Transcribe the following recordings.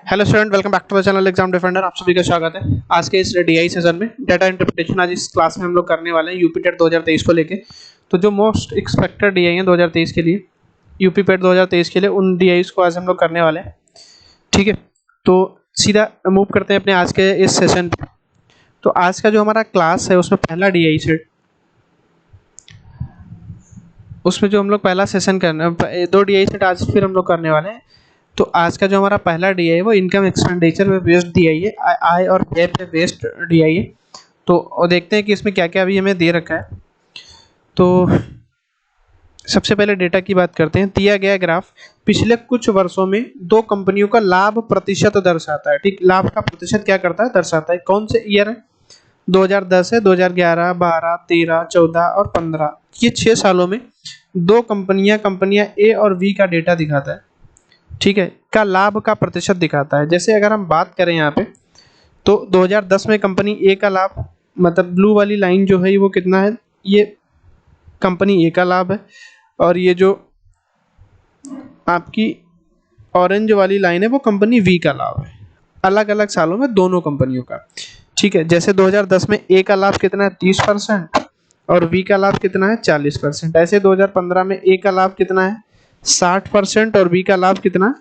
Hello student, welcome back to the channel exam defender. आप सभी का स्वागत है आज के इस डीआई सेशन में। डाटा इंटरप्रिटेशन आज इस क्लास में हम लोग करने वाले हैं यूपीटेट 2023 को लेके। तो जो मोस्ट एक्सपेक्टेड डीआई है 2023 के लिए, यूपीटेट 2023 के लिए, उन डीआईस को आज हम लोग करने वाले हैं। ठीक है, तो सीधा मूव करते हैं अपने आज के इस सेशन पे। तो आज का जो हमारा क्लास है उसमें पहला डीआई सेट, उसमें जो हम लोग पहला सेशन करना, दो डीआई सेट आज फिर हम लोग करने वाले हैं। तो आज का जो हमारा पहला डीआई है वो इनकम एक्सपेंडिचर पे बेस्ड डीआई है, आय और व्यय पे बेस्ड डीआई है। तो और देखते हैं कि इसमें क्या क्या अभी हमें दे रखा है। तो सबसे पहले डेटा की बात करते हैं। दिया गया ग्राफ पिछले कुछ वर्षों में दो कंपनियों का लाभ प्रतिशत दर्शाता है। ठीक, लाभ का प्रतिशत क्या करता है, दर्शाता है। कौन से ईयर है? 2010 है, 2011, 12, 13, 14 और 15, ये 6 सालों में दो कंपनियां ए और बी का डेटा दिखाता है। ठीक है, का लाभ का प्रतिशत दिखाता है। जैसे अगर हम बात करें यहाँ पे, तो 2010 में कंपनी ए का लाभ, मतलब ब्लू वाली लाइन जो है वो कितना है, ये कंपनी ए का लाभ है। और ये जो आपकी ऑरेंज वाली लाइन है वो कंपनी वी का लाभ है। अलग अलग सालों में दोनों कंपनियों का। ठीक है, जैसे 2010 में ए का लाभ कितना है, 30%, और वी का लाभ कितना है, 40%। ऐसे 2015 में ए का लाभ कितना है, 60%, और बी का लाभ कितना है,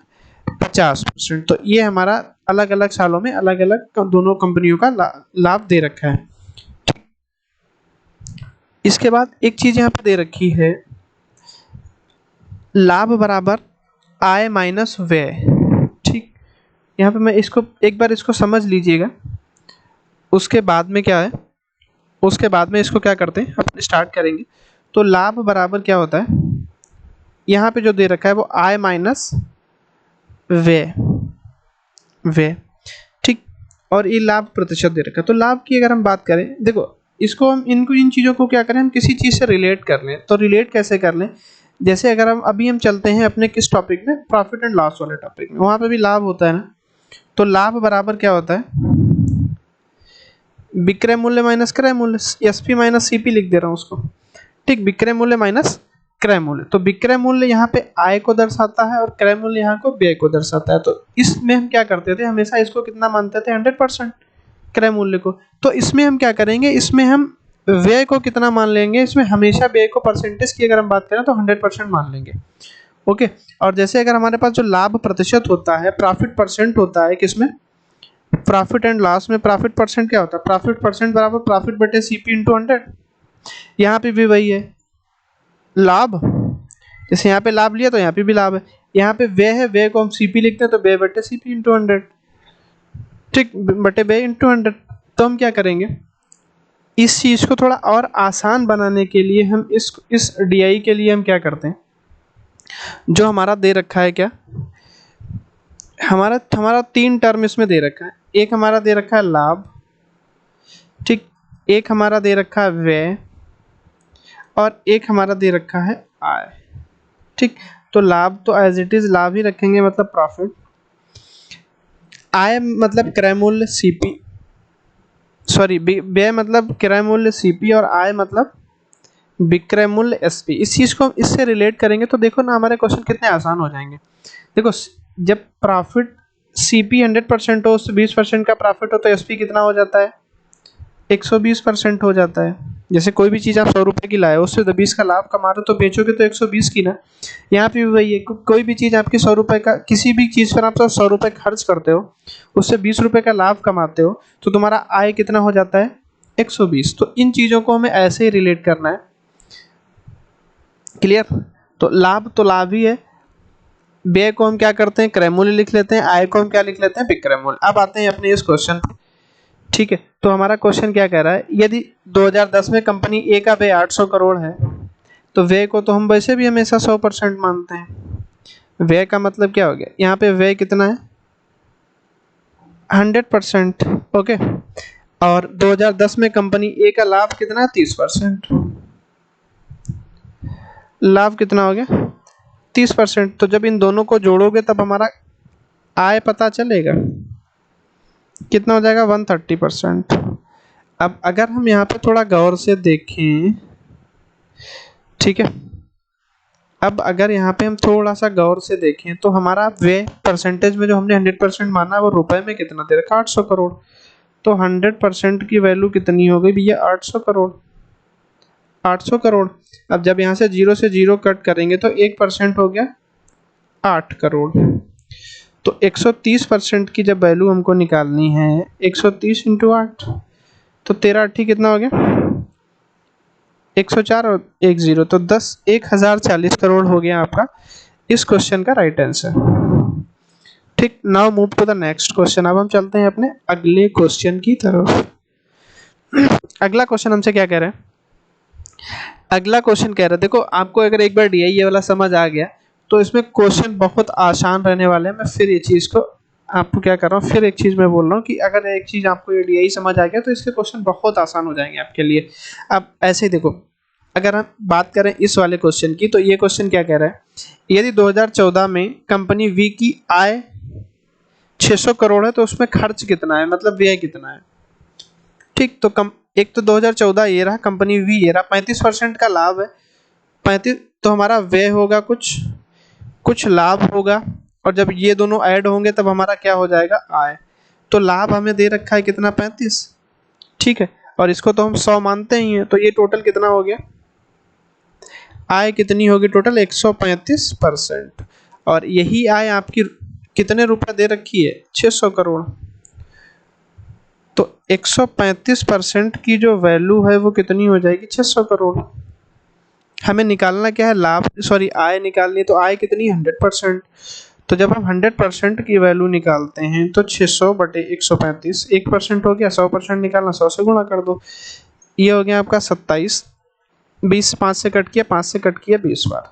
50%। तो ये हमारा अलग अलग सालों में अलग अलग दोनों कंपनियों का लाभ दे रखा है। इसके बाद एक चीज यहाँ पे दे रखी है, लाभ बराबर आय माइनस व्यय। ठीक, यहाँ पे मैं इसको एक बार इसको समझ लीजिएगा। उसके बाद में क्या है, उसके बाद में इसको क्या करते हैं, अपन स्टार्ट करेंगे। तो लाभ बराबर क्या होता है, यहाँ पे जो दे रखा है वो आय माइनस व्यय, व्यय। ठीक, और ये लाभ प्रतिशत दे रखा है। तो लाभ की अगर हम बात करें, देखो इसको हम इन चीज़ों को क्या करें, हम किसी चीज़ से रिलेट कर लें। तो रिलेट कैसे कर लें, जैसे अगर हम अभी चलते हैं अपने किस टॉपिक में, प्रॉफिट एंड लॉस वाले टॉपिक में, वहाँ पे भी लाभ होता है ना। तो लाभ बराबर क्या होता है, विक्रय मूल्य माइनस क्रय मूल्य, एसपी माइनस सीपी लिख दे रहा हूँ उसको। ठीक, विक्रय मूल्य माइनस क्रय मूल्य। तो विक्रय मूल्य यहाँ पे आय को दर्शाता है और क्रय मूल्य यहाँ को व्यय को दर्शाता है। तो इसमें हम क्या करते थे, हमेशा इसको कितना मानते थे, 100% क्रय मूल्य को। तो इसमें हम क्या करेंगे, इसमें हम व्यय को कितना मान लेंगे, इसमें हमेशा व्यय को परसेंटेज की अगर हम बात करें तो 100% मान लेंगे। ओके, और जैसे अगर हमारे पास जो लाभ प्रतिशत होता है, प्रॉफिट परसेंट होता है किसमें, प्रॉफिट एंड लॉस में। प्रॉफिट परसेंट क्या होता है, प्रॉफिट परसेंट बराबर प्रॉफिट बटे सीपी इंटू 100। यहाँ पे भी वही है लाभ, जैसे यहाँ पे लाभ लिया तो यहाँ पे भी लाभ है। यहाँ पे व्यय है, व्यय को हम सीपी लिखते हैं तो व्यय बटे सीपी इंटू 100। ठीक, बटे व्यय इंटू 100। तो हम क्या करेंगे, इस चीज को थोड़ा और आसान बनाने के लिए हम इस डीआई के लिए हम क्या करते हैं, जो हमारा दे रखा है, क्या हमारा हमारा 3 टर्म इसमें दे रखा है। एक हमारा दे रखा है लाभ, ठीक, एक हमारा दे रखा है व्यय, और एक हमारा दे रखा है आय। ठीक, तो लाभ तो एज इट इज लाभ ही रखेंगे, मतलब प्रॉफिट। आय मतलब क्रय मूल्य सीपी, सॉरी व्यय मतलब क्रय मूल्य सीपी, और आय मतलब विक्रय मूल्य एसपी। इस चीज को हम इससे रिलेट करेंगे तो देखो ना हमारे क्वेश्चन कितने आसान हो जाएंगे। देखो, जब प्रॉफिट सीपी 100% हो, उससे 20% का प्रॉफिट हो, तो एसपी कितना हो जाता है, 120% हो जाता है। जैसे कोई भी चीज़ आप 100 रुपये की लाए, उससे तो 20 का लाभ कमा रहे हो, तो बेचोगे तो 120 की ना। यहाँ पे भी वही है, कोई भी चीज़ आपकी 100 रुपये का, किसी भी चीज़ पर आप 100 रुपये खर्च करते हो, उससे 20 रुपये का लाभ कमाते हो, तो तुम्हारा आय कितना हो जाता है, 120। तो इन चीज़ों को हमें ऐसे ही रिलेट करना है। क्लियर? तो लाभ ही है। व्यय को हम क्या करते हैं, क्रय मूल्य लिख लेते हैं। आय को हम क्या लिख लेते हैं, विक्रय मूल्य। अब आते हैं अपने इस क्वेश्चन पे। ठीक है, तो हमारा क्वेश्चन क्या कह रहा है, यदि 2010 में कंपनी ए का व्यय 800 करोड़ है, तो व्यय को तो हम वैसे भी हमेशा 100% मानते हैं। व्यय का मतलब क्या हो गया, यहाँ पे व्यय कितना है, 100%। ओके, और 2010 में कंपनी ए का लाभ कितना है, 30%। लाभ कितना हो गया, 30%। तो जब इन दोनों को जोड़ोगे तब हमारा आय पता चलेगा, कितना हो जाएगा, 130%। अब अगर हम यहाँ पे थोड़ा गौर से देखें, ठीक है, अब अगर यहाँ पे हम थोड़ा सा गौर से देखें तो हमारा व्यय परसेंटेज में जो हमने 100% माना वो रुपए में कितना दे रखा, 800 करोड़। तो 100% की वैल्यू कितनी हो गई भैया, 800 करोड़। 800 करोड़। अब जब यहाँ से 0 से 0 कट करेंगे तो 1% हो गया 8 करोड़। तो 130% की जब वैल्यू हमको निकालनी है, 130 इंटू 8, तो 13 8 कितना हो गया, 104 और 10, तो 10,040 करोड़ हो गया आपका इस क्वेश्चन का राइट आंसर। ठीक, now move to the next question. अब हम चलते हैं अपने अगले क्वेश्चन की तरफ। अगला क्वेश्चन हमसे क्या कह रहे हैं, अगला क्वेश्चन कह रहा है, देखो आपको अगर एक बार डीआई वाला समझ आ गया तो इसमें क्वेश्चन बहुत आसान रहने वाले हैं। मैं फिर ये चीज़ को आपको क्या कर रहा हूँ, फिर एक चीज़ मैं बोल रहा हूँ कि अगर एक चीज़ आपको ये डीआई समझ आ गया तो इसके क्वेश्चन बहुत आसान हो जाएंगे आपके लिए। अब ऐसे ही देखो, अगर हम बात करें इस वाले क्वेश्चन की, तो ये क्वेश्चन क्या कह रहा है, यदि 2014 में कंपनी वी की आय 600 करोड़ है तो उसमें खर्च कितना है, मतलब व्यय कितना है। ठीक, तो एक तो 2014 ये रहा, कंपनी वी ये रहा, 35% का लाभ है, 35, तो हमारा व्यय होगा कुछ लाभ होगा, और जब ये दोनों ऐड होंगे तब हमारा क्या हो जाएगा, आय। तो लाभ हमें दे रखा है कितना, 35, ठीक है, और इसको तो हम 100 मानते ही हैं, तो ये टोटल कितना हो गया, आय कितनी होगी टोटल, 135%। और यही आय आपकी कितने रुपए दे रखी है, 600 करोड़। तो 135% की जो वैल्यू है वो कितनी हो जाएगी, 600 करोड़। हमें निकालना क्या है, लाभ, सॉरी आय निकालनी, तो आय कितनी, 100%। तो जब हम 100% की वैल्यू निकालते हैं तो 600 बटे 135, 1% हो गया, 100% निकालना, 100 से गुणा कर दो, ये हो गया आपका 27, 20 5 से कट किया, 5 से कट किया 20 बार,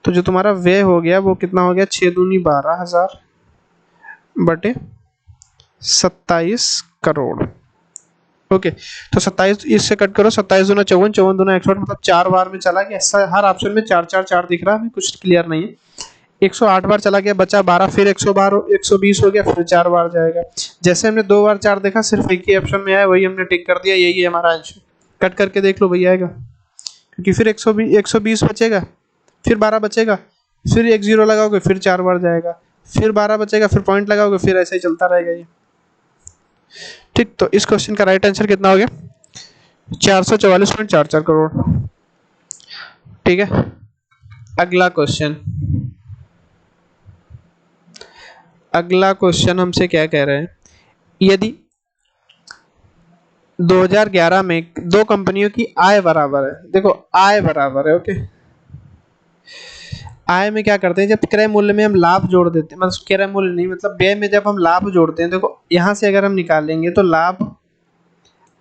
तो जो तुम्हारा व्यय हो गया वो कितना हो गया, 6 दूनी 12,000 बटे 27 करोड़। ओके, तो 27 इससे कट करो, 27 दूना 54, 54 दूना 108, मतलब 4 बार में चला गया। ऐसा हर ऑप्शन में 4 4 4 दिख रहा है, कुछ क्लियर नहीं है। 108 बार चला गया, बचा 12, फिर 120 हो गया, फिर 4 बार जाएगा। जैसे हमने 2 बार 4 देखा, सिर्फ एक ही ऑप्शन में आया, वही हमने टिक कर दिया, यही है हमारा आंसर। कट करके देख लो वही आएगा, क्योंकि फिर 120 बचेगा, फिर 12 बचेगा, फिर एक 0 लगाओगे, फिर 4 बार जाएगा, फिर 12 बचेगा, फिर पॉइंट लगाओगे, फिर ऐसे ही चलता रहेगा ये। ठीक, तो इस क्वेश्चन का राइट आंसर कितना हो गया, 444.44 करोड़। ठीक है, अगला क्वेश्चन, अगला क्वेश्चन हमसे क्या कह रहे हैं, यदि 2011 में दो कंपनियों की आय बराबर है, देखो आय बराबर है, ओके, आय में क्या करते हैं, जब क्रय मूल्य में हम लाभ जोड़ देते हैं, मतलब क्रय मूल्य नहीं, मतलब व्यय में जब हम लाभ जोड़ते हैं, देखो यहाँ से अगर हम निकालेंगे तो लाभ,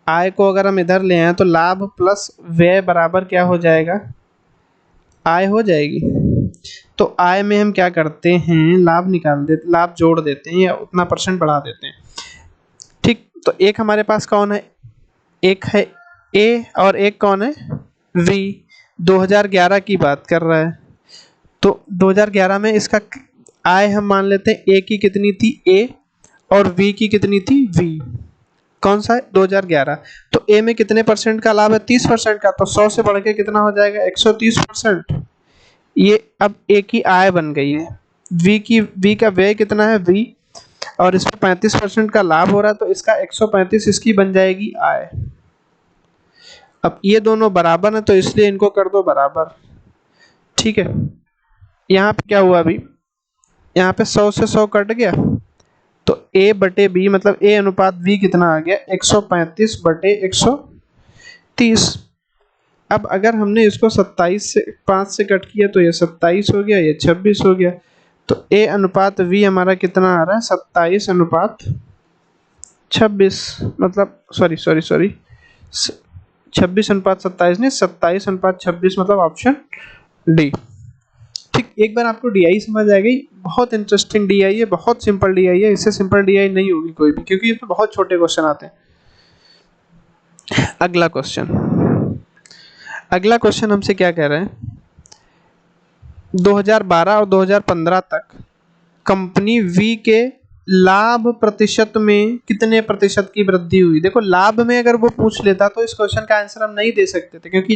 आय को अगर हम इधर ले आए तो लाभ प्लस व्यय बराबर क्या हो जाएगा, आय हो जाएगी। तो आय में हम क्या करते हैं, लाभ निकाल देते, लाभ जोड़ देते हैं या उतना परसेंट बढ़ा देते हैं। ठीक, तो एक हमारे पास कौन है, एक है ए और एक कौन है, वी। 2011 की बात कर रहा है, तो 2011 में इसका आय हम मान लेते हैं, ए की कितनी थी, ए, और वी की कितनी थी, वी। कौन सा है, 2011। तो ए में कितने परसेंट का लाभ है, 30% का, तो 100 से बढ़ के कितना हो जाएगा, 130%। ये अब ए की आय बन गई है, वी का व्यय कितना है, वी, और इसमें 35% का लाभ हो रहा है, तो इसका 135 इसकी बन जाएगी आय। अब ये दोनों बराबर है तो इसलिए इनको कर दो बराबर। ठीक है, यहाँ पे क्या हुआ, अभी यहाँ पे 100 से 100 कट गया, तो a बटे b, मतलब a अनुपात v कितना आ गया, 135 बटे 130। अब अगर हमने इसको 27 से 5 से कट किया तो ये 27 हो गया, ये 26 हो गया, तो a अनुपात v हमारा कितना आ रहा है, 27 अनुपात 26, मतलब सॉरी 26 अनुपात 27 नहीं, 27 अनुपात 26, मतलब ऑप्शन डी। ठीक, एक बार आपको डीआई समझ आ गई, बहुत इंटरेस्टिंग डीआई है, बहुत सिंपल डीआई है, इससे सिंपल डीआई नहीं होगी कोई भी, क्योंकि इसमें बहुत छोटे क्वेश्चन आते हैं। अगला क्वेश्चन, अगला क्वेश्चन हमसे क्या कह रहे हैं, 2012 और 2015 तक कंपनी वी के लाभ प्रतिशत में कितने प्रतिशत की वृद्धि हुई। देखो लाभ में अगर वो पूछ लेता तो इस क्वेश्चन का आंसर हम नहीं दे सकते थे, क्योंकि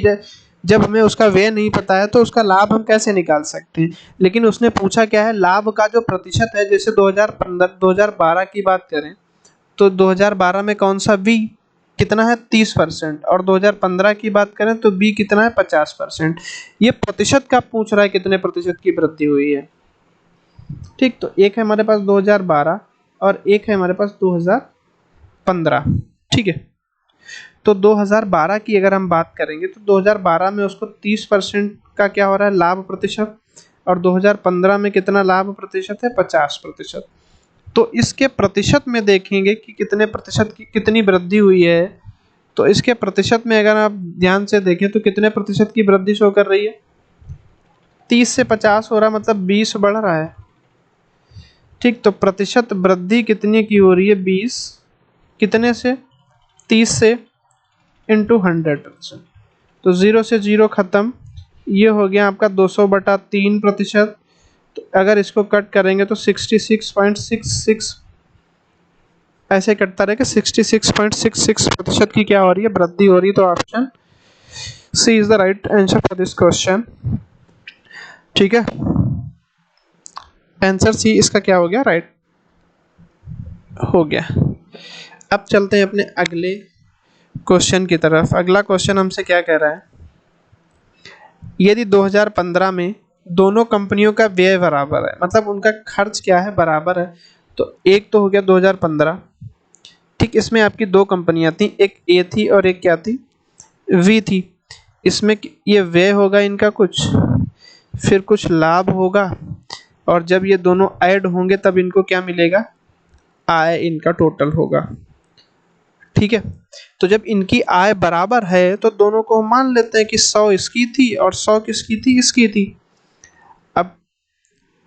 जब हमें उसका व्यय नहीं पता है तो उसका लाभ हम कैसे निकाल सकते हैं। लेकिन उसने पूछा क्या है, लाभ का जो प्रतिशत है, जैसे 2012 की बात करें तो 2012 में कौन सा बी कितना है 30%, और 2015 की बात करें तो बी कितना है 50%। ये प्रतिशत का पूछ रहा है कितने प्रतिशत की वृद्धि हुई है। ठीक, तो एक है हमारे पास 2012 और एक है हमारे पास 2015। ठीक है, तो 2012 की अगर हम बात करेंगे तो 2012 में उसको 30% का क्या हो रहा है लाभ प्रतिशत, और 2015 में कितना लाभ प्रतिशत है 50%। तो इसके प्रतिशत में देखेंगे कि कितने प्रतिशत की कितनी वृद्धि हुई है। तो इसके प्रतिशत में अगर आप ध्यान से देखें तो कितने प्रतिशत की वृद्धि शो कर रही है, 30 से 50 हो रहा है, मतलब 20 बढ़ रहा है। ठीक, तो प्रतिशत वृद्धि कितने की हो रही है 20, कितने से 30 से इंटू 100%। तो 0 से 0 खत्म, ये हो गया आपका 200/3%। तो अगर इसको कट करेंगे तो 66.66 ऐसे कटता रहेगा, 66.66% की क्या हो रही है वृद्धि हो रही है। तो option C is the right answer for this question. ठीक है, आंसर सी इसका क्या हो गया, राइट हो गया। अब चलते हैं अपने अगले क्वेश्चन की तरफ। अगला क्वेश्चन हमसे क्या कह रहा है, यदि 2015 में दोनों कंपनियों का व्यय बराबर है, मतलब उनका खर्च क्या है बराबर है। तो एक तो हो गया 2015। ठीक, इसमें आपकी दो कंपनियां थी, एक ए थी और एक क्या थी वी थी। इसमें ये व्यय होगा इनका कुछ, फिर कुछ लाभ होगा, और जब ये दोनों ऐड होंगे तब इनको क्या मिलेगा, आय इनका टोटल होगा। ठीक है, तो जब इनकी आय बराबर है तो दोनों को हम मान लेते हैं कि 100 इसकी थी और 100 किसकी थी, इसकी थी। अब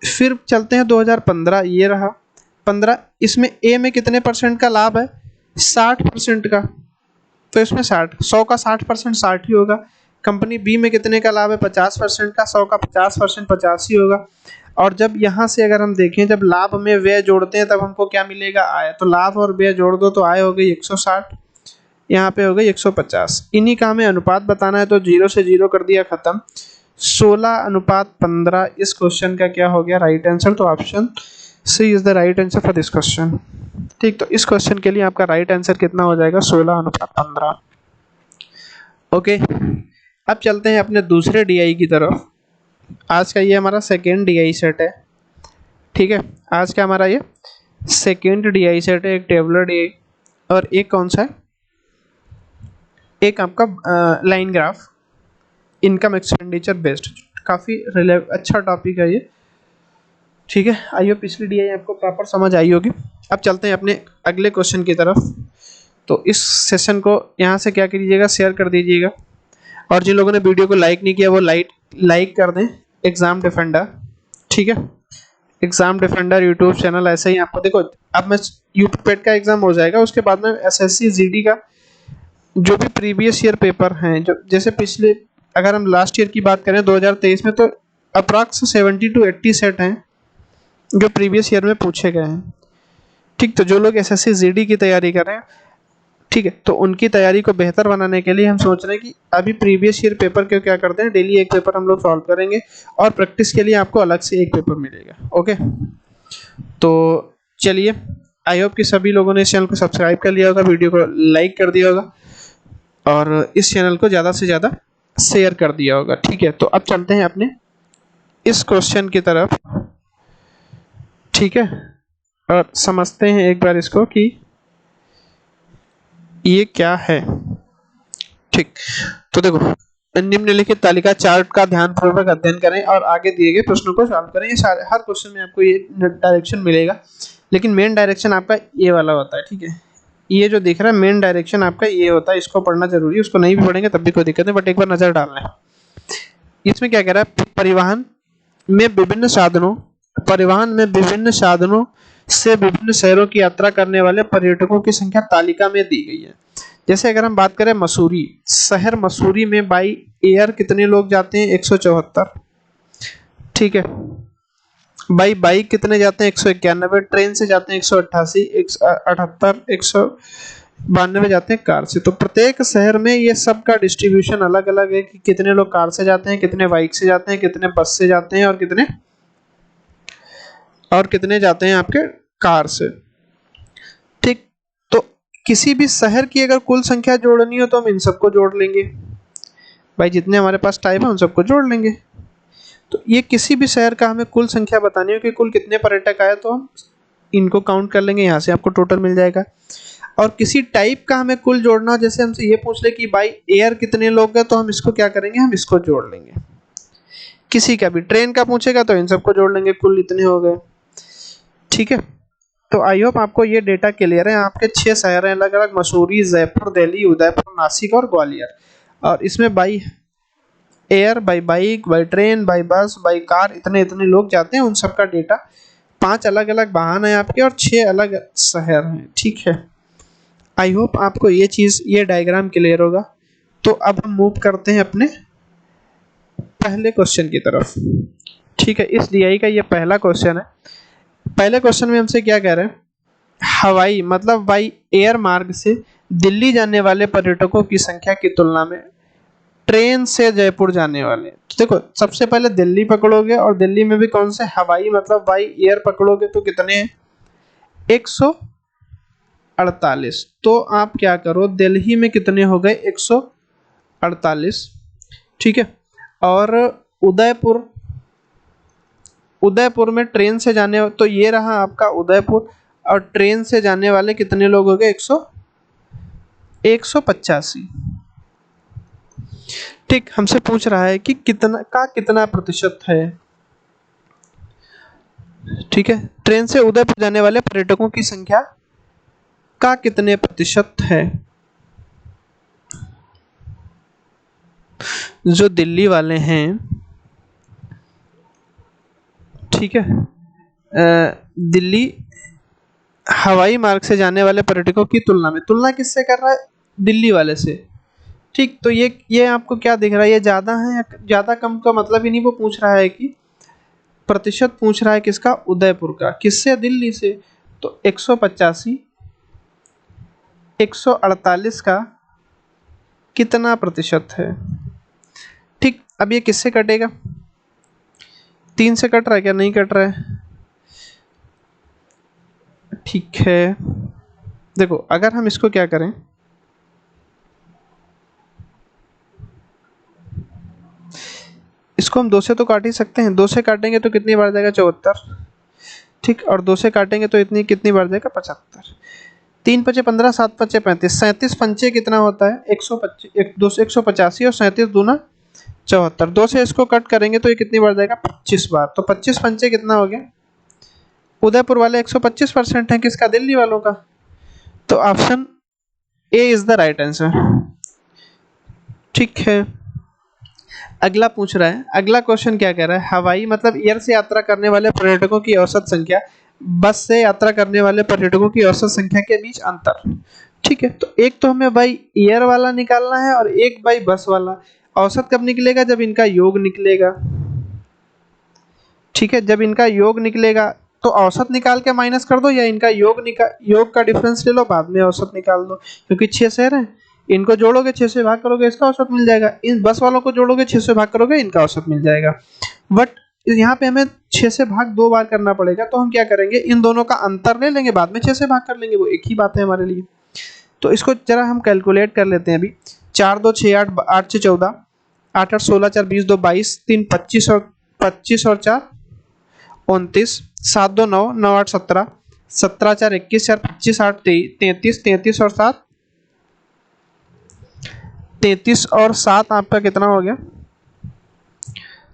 फिर चलते हैं 2015, ये रहा 15। इसमें ए में कितने परसेंट का लाभ है, 60% का। तो इसमें 100 का 60% 60 ही होगा। कंपनी बी में कितने का लाभ है 50% का, 100 का 50% 50 ही होगा। और जब यहाँ से अगर हम देखें, जब लाभ में व्यय जोड़ते हैं तब हमको क्या मिलेगा, आय। तो लाभ और व्यय जोड़ दो तो आय हो गई 160, यहाँ पे हो गई 150। इन्हीं का हमें अनुपात बताना है, तो 0 से 0 कर दिया खत्म, 16:15 इस क्वेश्चन का क्या हो गया राइट आंसर। तो option C is the right answer for this question. ठीक, तो इस क्वेश्चन के लिए आपका राइट आंसर कितना हो जाएगा, 16:15। ओके, अब चलते हैं अपने दूसरे डीआई की तरफ। आज का ये हमारा सेकेंड डीआई सेट है। ठीक है, आज का हमारा ये सेकेंड डीआई सेट है, एक टेबुलर डीआई और एक कौन सा है, एक आपका line graph income expenditure based. काफ़ी अच्छा टॉपिक है ये। ठीक है, आइए पिछली डीआई आपको प्रॉपर समझ आई होगी। अब चलते हैं अपने अगले क्वेश्चन की तरफ। तो इस सेशन को यहाँ से क्या कीजिएगा, शेयर कर दीजिएगा, और जिन लोगों ने वीडियो को लाइक नहीं किया वो लाइक कर दें। एग्जाम डिफेंडर, ठीक है, एग्जाम डिफेंडर यूट्यूब चैनल। ऐसे ही आपको देखो, अब मैं यूट्यूब पेड का एग्जाम हो जाएगा, उसके बाद में एसएससी जीडी का जो भी प्रीवियस ईयर पेपर हैं, जो जैसे पिछले अगर हम लास्ट ईयर की बात करें 2023 में, तो अप्रॉक्स 70 to 80 सेट हैं जो प्रीवियस ईयर में पूछे गए हैं। ठीक, तो जो लोग एसएससी जीडी की तैयारी कर रहे हैं, ठीक है, तो उनकी तैयारी को बेहतर बनाने के लिए हम सोच रहे हैं कि अभी प्रीवियस ईयर पेपर को क्या करते हैं, डेली एक पेपर हम लोग सॉल्व करेंगे, और प्रैक्टिस के लिए आपको अलग से एक पेपर मिलेगा। ओके, तो चलिए, आई होप कि सभी लोगों ने इस चैनल को सब्सक्राइब कर लिया होगा, वीडियो को लाइक कर दिया होगा, और इस चैनल को ज़्यादा से ज़्यादा शेयर कर दिया होगा। ठीक है, तो अब चलते हैं अपने इस क्वेश्चन की तरफ। ठीक है, और समझते हैं एक बार इसको कि ये क्या है। ठीक, तो देखो, निम्नलिखित तालिका चार्ट का ध्यानपूर्वक अध्ययन करें और आगे दिए गए प्रश्नों को सॉल्व करें। ये सारे हर क्वेश्चन में आपको ये डायरेक्शन मिलेगा, लेकिन मेन डायरेक्शन आपका ये वाला होता है। ठीक है, ये जो दिख रहा है मेन डायरेक्शन आपका ये होता है, इसको पढ़ना जरूरी है। उसको नहीं भी पढ़ेंगे तब भी कोई दिक्कत नहीं, बट एक बार नजर डालना है। इसमें क्या कह रहा है, परिवहन में विभिन्न साधनों से विभिन्न शहरों की यात्रा करने वाले पर्यटकों की संख्या तालिका में दी गई है। जैसे अगर हम बात करें मसूरी शहर, मसूरी में बाई एयर कितने लोग जाते हैं, 174। ठीक है, बाई बाइक कितने जाते हैं, 191। ट्रेन से जाते हैं 188, 178, 92 जाते हैं कार से। तो प्रत्येक शहर में ये सब का डिस्ट्रीब्यूशन अलग अलग है कि कितने लोग कार से जाते हैं, कितने बाइक से जाते हैं, कितने बस से जाते हैं और कितने जाते हैं आपके कार से। ठीक, तो किसी भी शहर की अगर कुल संख्या जोड़नी हो तो हम इन सबको जोड़ लेंगे भाई, जितने हमारे पास टाइप है उन सबको जोड़ लेंगे। तो ये किसी भी शहर का हमें कुल संख्या बतानी हो कि कुल कितने पर्यटक आए तो हम इनको काउंट कर लेंगे, यहाँ से आपको टोटल मिल जाएगा। और किसी टाइप का हमें कुल जोड़ना हो, जैसे हमसे ये पूछ ले कि बाई एयर कितने लोग हैं, तो हम इसको क्या करेंगे, हम इसको जोड़ लेंगे। किसी का भी ट्रेन का पूछेगा तो इन सबको जोड़ लेंगे, कुल इतने हो गए। ठीक है, तो आई होप आपको ये डेटा क्लियर है। आपके 6 शहर हैं अलग अलग, मसूरी, जयपुर, दिल्ली, उदयपुर, नासिक और ग्वालियर। और इसमें by air, by bike, by train, by bus, by car इतने इतने लोग जाते हैं, उन सब का डेटा 5 अलग अलग वाहन है आपके और 6 अलग शहर हैं। ठीक है, आई होप आपको ये चीज़, ये डायग्राम क्लियर होगा। तो अब हम मूव करते हैं अपने पहले क्वेश्चन की तरफ। ठीक है, इस डीआई का ये पहला क्वेश्चन है। पहले क्वेश्चन में हमसे क्या कह रहे हैं, हवाई मतलब बाई एयर मार्ग से दिल्ली जाने वाले पर्यटकों की संख्या की तुलना में ट्रेन से जयपुर जाने वाले। तो देखो, सबसे पहले दिल्ली पकड़ोगे और दिल्ली में भी कौन से हवाई मतलब बाई एयर पकड़ोगे तो कितने हैं, 148। तो आप क्या करो, दिल्ली में कितने हो गए, 148। ठीक है, और उदयपुर में ट्रेन से जाने, तो ये रहा आपका उदयपुर, और ट्रेन से जाने वाले कितने लोग हो गए, 185। ठीक, हमसे पूछ रहा है कि कितना प्रतिशत है। ठीक है, ट्रेन से उदयपुर जाने वाले पर्यटकों की संख्या का कितने प्रतिशत है। जो दिल्ली वाले हैं, ठीक है, दिल्ली हवाई मार्ग से जाने वाले पर्यटकों की तुलना में, तुलना किससे कर रहा है, दिल्ली वाले से। ठीक, तो ये आपको क्या दिख रहा है, ये ज़्यादा है या ज़्यादा कम का मतलब ही नहीं, वो पूछ रहा है कि प्रतिशत पूछ रहा है किसका, उदयपुर का, किससे, दिल्ली से। तो 185 148 का कितना प्रतिशत है। ठीक, अब ये किससे कटेगा, 3 से कट रहा है क्या, नहीं कट रहा है। ठीक है, देखो अगर हम इसको क्या करें, इसको हम 2 से तो काट ही सकते हैं, 2 से काटेंगे तो कितनी बार जाएगा, 74। ठीक, और 2 से काटेंगे तो इतनी कितनी बार जाएगा, 75। 3 पचे 15, 7 पचे 35, 37 पंचे कितना होता है, 185 और 37 दूना 74। 2 से इसको कट करेंगे तो ये कितनी बार जाएगा, 25 बार। तो 25 पंचे कितना हो गया, उदयपुर वाले 125% है किसका, दिल्ली वालों का। तो option A is the right answer. ठीक है, अगला पूछ रहा है, अगला क्वेश्चन क्या कह रहा है, हवाई मतलब एयर से यात्रा करने वाले पर्यटकों की औसत संख्या, बस से यात्रा करने वाले पर्यटकों की औसत संख्या के बीच अंतर। ठीक है, तो एक तो हमें बाई एयर वाला निकालना है और एक बाई बस वाला। औसत कब निकलेगा, जब इनका योग निकलेगा। ठीक है, जब इनका योग निकलेगा तो औसत निकाल के माइनस कर दो, या इनका योग का डिफरेंस ले लो, बाद में औसत निकाल दो। क्योंकि 6 शहर हैं, इनको जोड़ोगे 6 से भाग करोगे इसका औसत मिल जाएगा, इन बस वालों को जोड़ोगे 6 से भाग करोगे इनका औसत मिल जाएगा। बट यहाँ पे हमें 6 से भाग 2 बार करना पड़ेगा, तो हम क्या करेंगे, इन दोनों का अंतर ले लेंगे, बाद में 6 से भाग कर लेंगे, वो एक ही बात है हमारे लिए। तो इसको जरा हम कैलकुलेट कर लेते हैं अभी। 4 2 6 8, 8 6 14, 8 8 16 4 20 2 22, 3 25 और 4 29, 7 2 9, 9 8 17, 17 4 21, 4 25 8 33, 33 और 7 33 और 7 आपका कितना हो गया,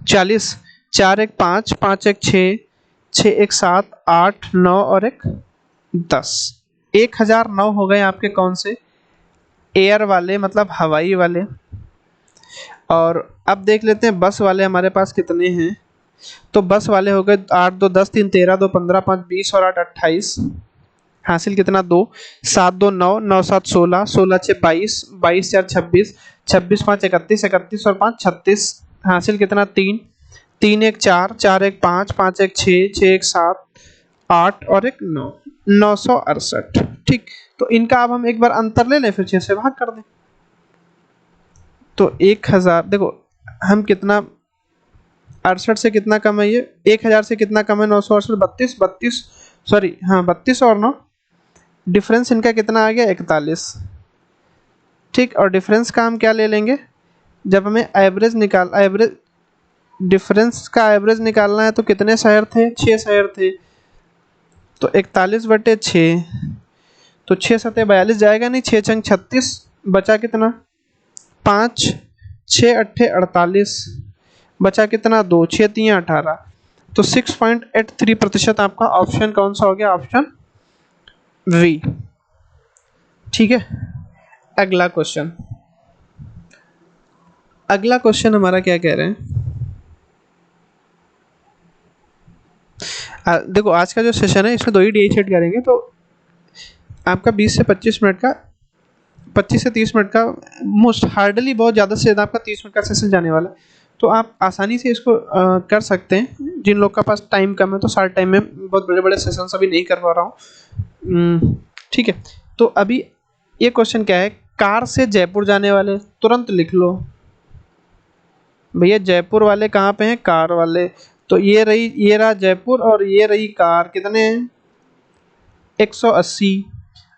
40। 4 1 5, 5 1 6, 6 1 7, 8 9 और 1 10। 1009 हो गए आपके कौन से, एयर वाले मतलब हवाई वाले। और अब देख लेते हैं बस वाले हमारे पास कितने हैं। तो बस वाले हो गए 8 2 10 3 13 2 15 5 20 और 8 28। हासिल कितना 2, 7 2 9, 9 7 16, 16 6 22, 22 4 26, 26 5 31, 31 और 5 36। हासिल कितना 3, 3 1 4, 4 1 5, 5 1 6, 6 1 7, 8 और 1 9। 968। ठीक, तो इनका अब हम एक बार अंतर ले लें, फिर 6 से भाग कर दें। तो 1000, देखो हम कितना 68 से कितना कम है, ये 1000 से कितना कम है, 968, 32, सॉरी हाँ 32 और 9, डिफरेंस इनका कितना आ गया 41। ठीक, और डिफरेंस का हम क्या ले लेंगे, जब हमें एवरेज डिफरेंस का एवरेज निकालना है तो कितने शहर थे, 6 शहर थे, तो 41/6, तो 6 सतह 42 जाएगा नहीं, 6 छंग 36, बचा कितना 5, 6 अट्ठे 48, बचा कितना 2, 6 3 18, तो 6.83% आपका ऑप्शन कौन सा हो गया, ऑप्शन वी। ठीक है, अगला क्वेश्चन हमारा क्या कह रहे हैं, देखो आज का जो सेशन है इसमें 2 ही DI सेट करेंगे, तो आपका 20 से 25 मिनट का, 25 से 30 मिनट का मोस्ट हार्डली, बहुत ज़्यादा से ज़्यादा आपका 30 मिनट का सेशन जाने वाला है, तो आप आसानी से इसको कर सकते हैं। जिन लोग का पास टाइम कम है तो शॉर्ट टाइम में बहुत बड़े बड़े सेशन अभी नहीं करवा रहा हूँ। ठीक है, तो अभी ये क्वेश्चन क्या है, कार से जयपुर जाने वाले, तुरंत लिख लो भैया, जयपुर वाले कहाँ पे हैं, कार वाले, तो ये रहा जयपुर और ये रही कार, कितने हैं 180,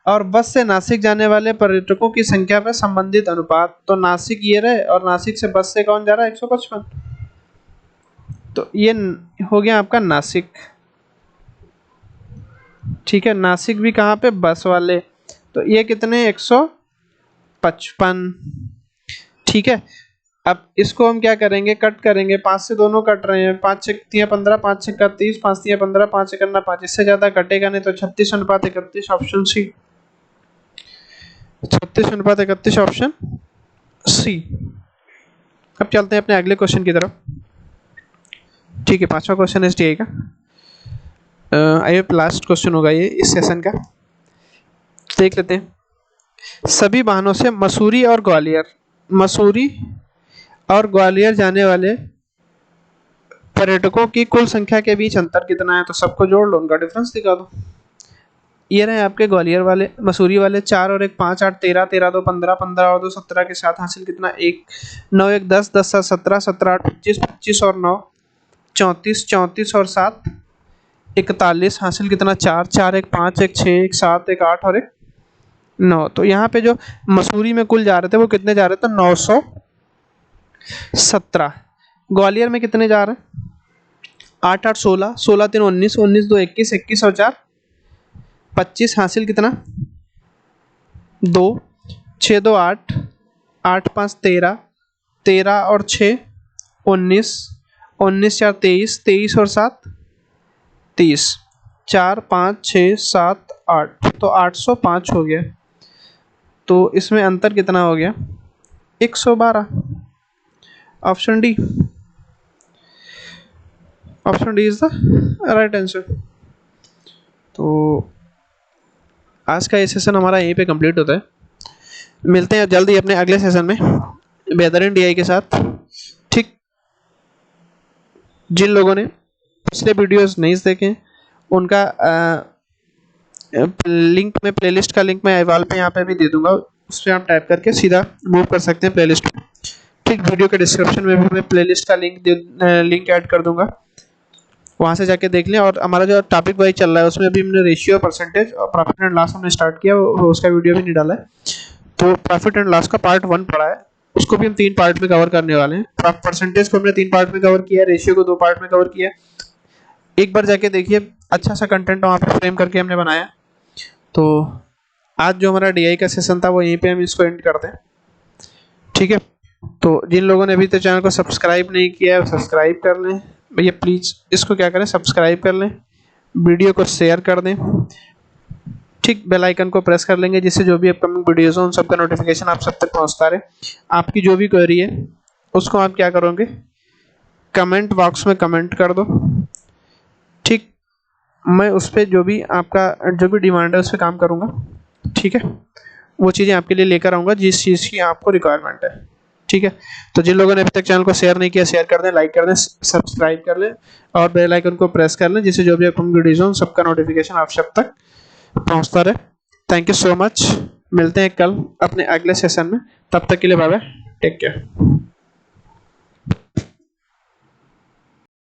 और बस से नासिक जाने वाले पर्यटकों की संख्या पर संबंधित अनुपात, तो नासिक ये रहे और नासिक से बस से कौन जा रहा है 155, तो ये हो गया आपका नासिक। ठीक है, नासिक भी कहाँ पे, बस वाले, तो ये कितने 155। ठीक है, अब इसको हम क्या करेंगे, कट करेंगे, 5 से दोनों कट रहे हैं, 5 6 3 15, 5 6 30, 5 3 15, 5 1 5, इससे ज्यादा कटेगा नहीं, तो 36:31 ऑप्शन सी, 36:31 ऑप्शन सी। अब चलते हैं अपने अगले क्वेश्चन की तरफ। ठीक है, 5वां क्वेश्चन है SDI का, आई होप लास्ट क्वेश्चन होगा ये इस सेशन का, देख लेते हैं। सभी वाहनों से मसूरी और ग्वालियर जाने वाले पर्यटकों की कुल संख्या के बीच अंतर कितना है, तो सबको जोड़ लो, उनका डिफरेंस दिखा दो। ये रहे आपके ग्वालियर वाले, मसूरी वाले 4 और 1 5 8 13, 13 2 15, 15 और 2 17 के साथ हासिल कितना 1, 9 1 10, 10 7 17, 17 8 25, 25 और 9 34, 34 और 7 41, हासिल कितना 4, 4 1 5 1 6 1 7 1 8 और 1 9। तो यहाँ पे जो मसूरी में कुल जा रहे थे वो कितने जा रहे थे 917, ग्वालियर में कितने जा रहे हैं 8 8 16, 16 3 19, 19 2 21, 21 और 4 25, हासिल कितना 2, 6 2 8, 8 5 13, 13 और 6 19, 19 4 23, 23 और 7 30, 4 5 6 7 8, तो 805 हो गया, तो इसमें अंतर कितना हो गया 112, option D is the right answer. तो आज का ये सेशन हमारा यहीं पे कंप्लीट होता है, मिलते हैं जल्दी अपने अगले सेशन में बेहतरीन DI के साथ। ठीक, जिन लोगों ने पिछले वीडियोस नहीं देखे उनका लिंक में, प्लेलिस्ट का लिंक मैं अहवाल पे यहाँ पे भी दे दूंगा, उस पर आप टाइप करके सीधा मूव कर सकते हैं प्लेलिस्ट में। ठीक, वीडियो के डिस्क्रिप्शन में भी मैं प्लेलिस्ट का लिंक ऐड कर दूंगा, वहाँ से जाके देख लें। और हमारा जो टॉपिक वाइज चल रहा है उसमें भी हमने रेशियो, परसेंटेज और प्रॉफिट एंड लॉस हमने स्टार्ट किया, उसका वीडियो भी नहीं डाला है, तो प्रॉफिट एंड लॉस का पार्ट 1 पड़ा है, उसको भी हम 3 पार्ट में कवर करने वाले हैं। परसेंटेज को हमने 3 पार्ट में कवर किया, रेशियो को 2 पार्ट में कवर किया, एक बार जाके देखिए, अच्छा सा कंटेंट वहाँ पर फ्रेम करके हमने बनाया। तो आज जो हमारा DI का सेशन था वो यहीं पे हम इसको एंड करते हैं। ठीक है, तो जिन लोगों ने अभी तक चैनल को सब्सक्राइब नहीं किया है सब्सक्राइब कर लें भैया, प्लीज़ इसको क्या करें, सब्सक्राइब कर लें, वीडियो को शेयर कर दें। ठीक, बेल आइकन को प्रेस कर लेंगे जिससे जो भी अपकमिंग वीडियोज़ हो उन सबका नोटिफिकेशन आप सब तक पहुंचता रहे। आपकी जो भी क्वेरी है उसको आप क्या करोगे, कमेंट बॉक्स में कमेंट कर दो। ठीक, मैं उस पर जो भी आपका जो भी डिमांड है उस पर काम करूँगा। ठीक है, वो चीज़ें आपके लिए लेकर आऊँगा जिस चीज़ की आपको रिक्वायरमेंट है। ठीक है, तो जिन लोगों ने अभी तक चैनल को शेयर नहीं किया शेयर कर दें, लाइक कर दें, सब्सक्राइब कर लें और बेल आइकन को प्रेस कर लें जिससे जो भी अपकमिंग वीडियोज़ हो सबका नोटिफिकेशन आप सब तक पहुंचता रहे। थैंक यू सो मच, मिलते हैं कल अपने अगले सेशन में, तब तक के लिए बाय बाय, टेक केयर।